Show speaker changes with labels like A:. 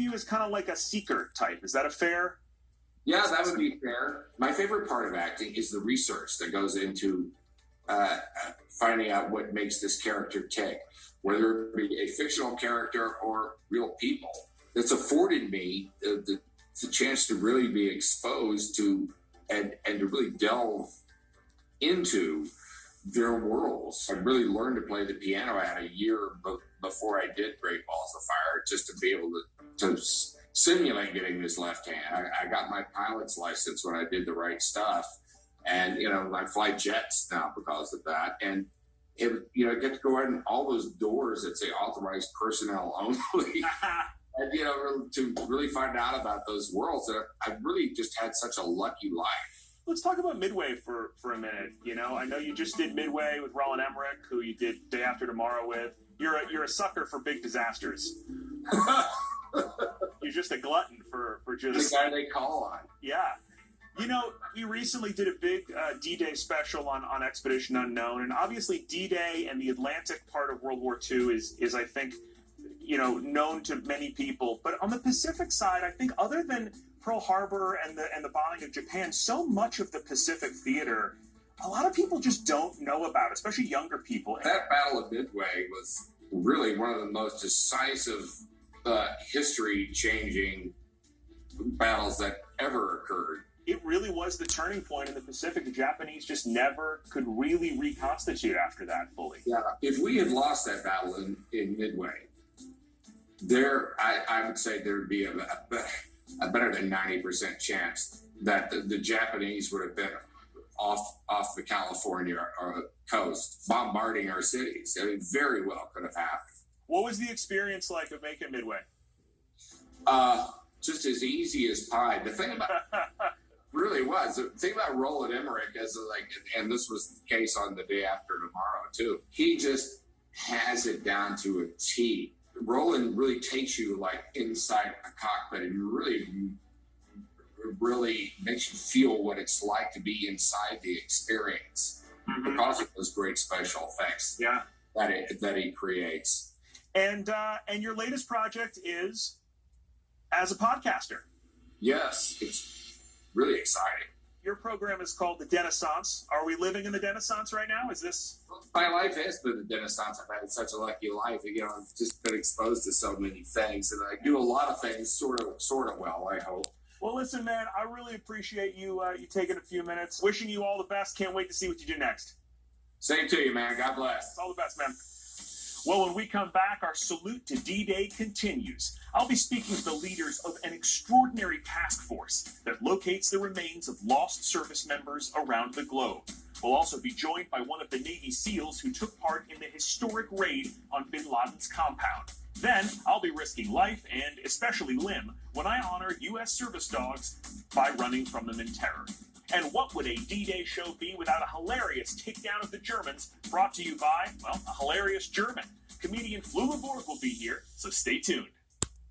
A: you as kind of like a seeker type. Is that a fair?
B: Yeah, that would be fair. My favorite part of acting is the research that goes into finding out what makes this character tick, whether it be a fictional character or real people. That's afforded me the chance to really be exposed to and to really delve into their worlds. I really learned to play the piano. I had a year before I did Great Balls of Fire just to be able to simulate getting this left hand. I got my pilot's license when I did The Right Stuff. And, I fly jets now because of that. And, I get to go in all those doors that say authorized personnel only. And, to really find out about those worlds that I've really just had such a lucky life.
A: Let's talk about Midway for a minute. I know you just did Midway with Roland Emmerich, who you did Day After Tomorrow with. You're a sucker for big disasters. You're just a glutton for just...
B: The guy they call on.
A: Yeah. We recently did a big D-Day special on Expedition Unknown, and obviously D-Day and the Atlantic part of World War II is I think, known to many people. But on the Pacific side, I think other than Pearl Harbor and the bombing of Japan, so much of the Pacific theater, a lot of people just don't know about, especially younger people.
B: That Battle of Midway was really one of the most decisive, history-changing battles that ever occurred.
A: It really was the turning point in the Pacific. The Japanese just never could really reconstitute after that fully.
B: Yeah, if we had lost that battle in Midway, I would say there would be a better than 90% chance that the Japanese would have been off the California coast, bombarding our cities. It very well could have happened.
A: What was the experience like of making Midway?
B: Just as easy as pie. The thing about really was the thing about Roland Emmerich and this was the case on The Day After Tomorrow too. He just has it down to a T. Roland really takes you inside a cockpit and really makes you feel what it's like to be inside the experience because of those great special effects that he creates.
A: And your latest project is as a podcaster.
B: Yes, it's really exciting.
A: Your program is called The Denaissance. Are we living in the Denaissance right now? Is this...
B: My life has been the Denaissance. I've had such a lucky life. I've just been exposed to so many things, and I do a lot of things sort of well, I hope.
A: Well, listen, man, I really appreciate you taking a few minutes. Wishing you all the best. Can't wait to see what you do next.
B: Same to you, man. God bless.
A: All the best, man. Well, when we come back, our salute to D-Day continues. I'll be speaking with the leaders of an extraordinary task force that locates the remains of lost service members around the globe. We'll also be joined by one of the Navy SEALs who took part in the historic raid on Bin Laden's compound. Then, I'll be risking life and especially limb when I honor U.S. service dogs by running from them in terror. And what would a D-Day show be without a hilarious takedown of the Germans brought to you by, a hilarious German. Comedian Flula Borg will be here, so stay tuned.